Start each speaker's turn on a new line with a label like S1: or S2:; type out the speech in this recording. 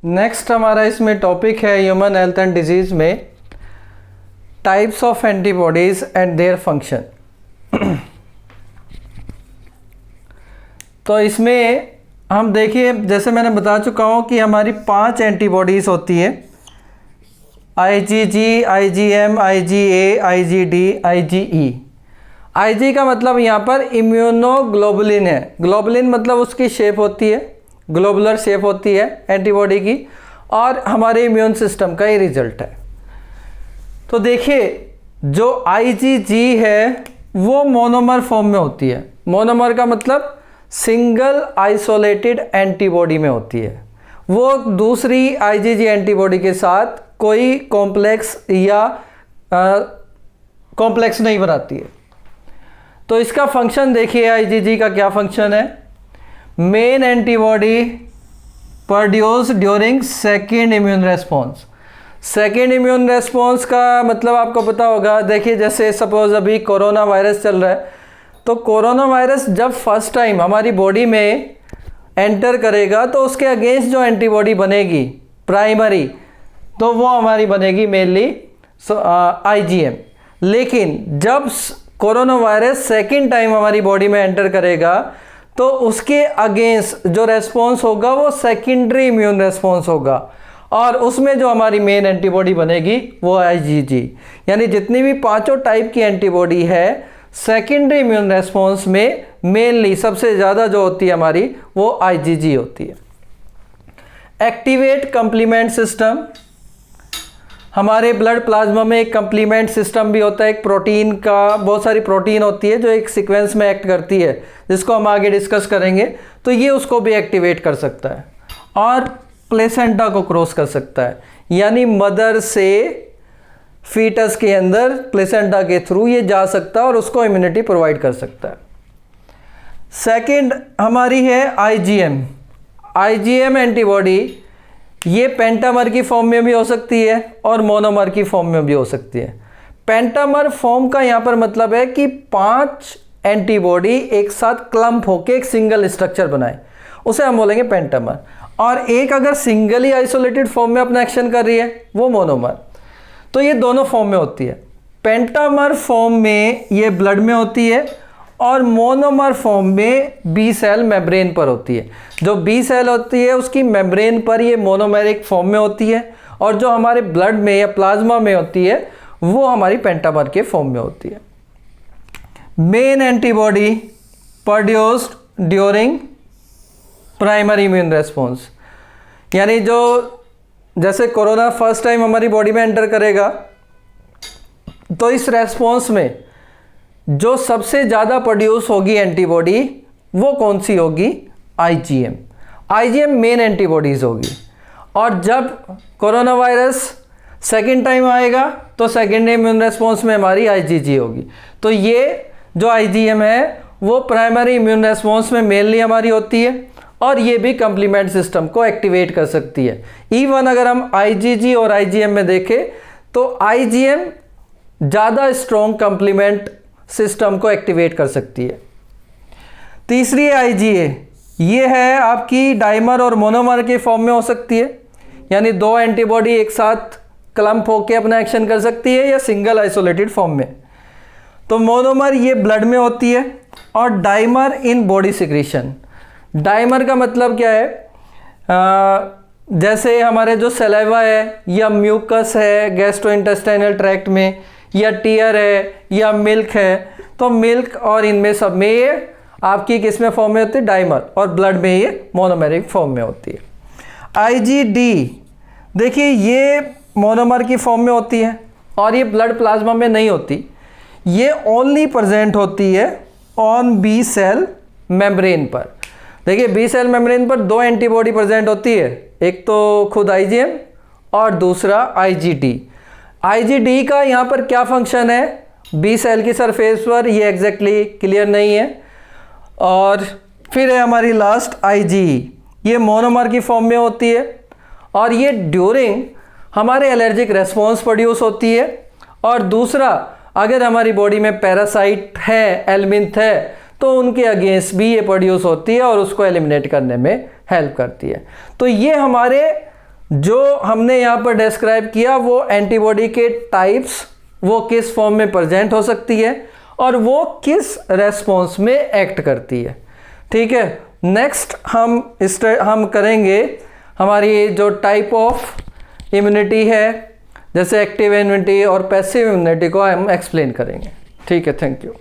S1: Next हमारा इसमें topic है ह्यूमन हेल्थ एंड डिजीज़ में types of antibodies and their function. तो इसमें हम देखिए, जैसे मैंने बता चुका हूँ कि हमारी 5 एंटीबॉडीज़ होती है, IgG, IgM, IgA, IgD, IgE। Ig का मतलब यहाँ पर इम्यूनोग्लोबुलिन है। ग्लोबुलिन मतलब उसकी शेप होती है, ग्लोबुलर शेप होती है एंटीबॉडी की, और हमारे इम्यून सिस्टम का ही रिजल्ट है। तो देखिए, जो IgG है वो मोनोमर फॉर्म में होती है। मोनोमर का मतलब सिंगल आइसोलेटेड एंटीबॉडी में होती है। वो दूसरी IgG एंटीबॉडी के साथ कोई कॉम्प्लेक्स या कॉम्प्लेक्स नहीं बनाती है। तो इसका फंक्शन देखिए, IgG का क्या फंक्शन है। Main antibody produce during second immune response. Second immune response का मतलब आपको पता होगा। देखिए, जैसे सपोज अभी कोरोना वायरस चल रहा है, तो कोरोना वायरस जब फर्स्ट टाइम हमारी बॉडी में एंटर करेगा तो उसके अगेंस्ट जो एंटीबॉडी बनेगी प्राइमरी, तो वो हमारी बनेगी मेनली IgM। लेकिन जब कोरोना वायरस सेकेंड टाइम हमारी बॉडी में एंटर करेगा तो उसके अगेंस्ट जो रेस्पॉन्स होगा वो सेकेंडरी इम्यून रेस्पॉन्स होगा, और उसमें जो हमारी मेन एंटीबॉडी बनेगी वो IgG। यानी जितनी भी 5 टाइप की एंटीबॉडी है, सेकेंडरी इम्यून रेस्पॉन्स में मेनली सबसे ज़्यादा जो होती है हमारी वो IgG होती है। Activate complement system. हमारे ब्लड प्लाज्मा में एक कंप्लीमेंट सिस्टम भी होता है, एक प्रोटीन का, बहुत सारी प्रोटीन होती है जो एक सीक्वेंस में एक्ट करती है, जिसको हम आगे डिस्कस करेंगे। तो ये उसको भी एक्टिवेट कर सकता है और प्लेसेंटा को क्रॉस कर सकता है, यानी मदर से फीटस के अंदर प्लेसेंटा के थ्रू ये जा सकता है और उसको इम्यूनिटी प्रोवाइड कर सकता है। सेकंड हमारी है IgM। IgM एंटीबॉडी ये पेंटामर की फॉर्म में भी हो सकती है और मोनोमर की फॉर्म में भी हो सकती है। पेंटामर फॉर्म का यहाँ पर मतलब है कि 5 एंटीबॉडी एक साथ क्लम्प होकर एक सिंगल स्ट्रक्चर बनाए, उसे हम बोलेंगे पेंटामर। और एक अगर सिंगली आइसोलेटेड फॉर्म में अपना एक्शन कर रही है वो मोनोमर। तो ये दोनों फॉर्म में होती है। पेंटामर फॉर्म में ये ब्लड में होती है और मोनोमर फॉर्म में बी सेल मेम्ब्रेन पर होती है। जो बी सेल होती है उसकी मेम्ब्रेन पर ये मोनोमेरिक फॉर्म में होती है, और जो हमारे ब्लड में या प्लाज्मा में होती है वो हमारी पेंटामर के फॉर्म में होती है। Main antibody produced during primary immune response, यानी जो जैसे कोरोना फर्स्ट टाइम हमारी बॉडी में एंटर करेगा तो इस रेस्पॉन्स में जो सबसे ज़्यादा प्रोड्यूस होगी एंटीबॉडी वो कौन सी होगी? IgM। IgM मेन एंटीबॉडीज़ होगी। और जब कोरोना वायरस सेकेंड टाइम आएगा तो सेकेंड इम्यून रेस्पॉन्स में हमारी IgG होगी। तो ये जो IgM है वो प्राइमरी इम्यून रेस्पॉन्स में मेनली हमारी होती है, और ये भी कंप्लीमेंट सिस्टम को एक्टिवेट कर सकती है। इवन अगर हम IgG और IgM में देखें तो IgM ज़्यादा स्ट्रॉन्ग कंप्लीमेंट सिस्टम को एक्टिवेट कर सकती है। तीसरी है IgA। ये है आपकी डाइमर और मोनोमर के फॉर्म में हो सकती है, यानी 2 एंटीबॉडी एक साथ क्लम्प होकर अपना एक्शन कर सकती है, या सिंगल आइसोलेटेड फॉर्म में। तो मोनोमर ये ब्लड में होती है, और dimer in body secretion. Dimer का मतलब क्या है? जैसे हमारे जो सलाइवा है या म्यूकस है गैस्ट्रोइंटेस्टाइनल ट्रैक्ट में, या टीयर है या मिल्क है, तो मिल्क और इनमें सब में ये आपकी किस में फॉर्म में होती है? डाइमर। और ब्लड में ये मोनोमेरिक फॉर्म में होती है। IgD देखिए, ये मोनोमर की फॉर्म में होती है और ये ब्लड प्लाज्मा में नहीं होती। ये ओनली प्रेजेंट होती है ऑन बी सेल मेम्ब्रेन पर। देखिए, बी सेल मेम्ब्रेन पर 2 एंटीबॉडी प्रेजेंट होती है, एक तो खुद IgM और दूसरा IgD। IgD का यहाँ पर क्या फंक्शन है बी सेल की सरफेस पर, ये एग्जैक्टली क्लियर नहीं है। और फिर है हमारी लास्ट IgE। ये मोनोमर की फॉर्म में होती है, और ये ड्यूरिंग हमारे एलर्जिक रेस्पॉन्स प्रोड्यूस होती है। और दूसरा, अगर हमारी बॉडी में पैरासाइट है, एलमिंथ है, तो उनके अगेंस्ट भी ये प्रोड्यूस होती है और उसको एलिमिनेट करने में हेल्प करती है। तो ये हमारे जो हमने यहाँ पर डिस्क्राइब किया वो एंटीबॉडी के टाइप्स, वो किस फॉर्म में प्रेजेंट हो सकती है और वो किस रेस्पॉन्स में एक्ट करती है। ठीक है, नेक्स्ट हम करेंगे हमारी जो टाइप ऑफ इम्यूनिटी है, जैसे एक्टिव इम्यूनिटी और पैसिव इम्यूनिटी को हम एक्सप्लेन करेंगे। ठीक है, थैंक यू।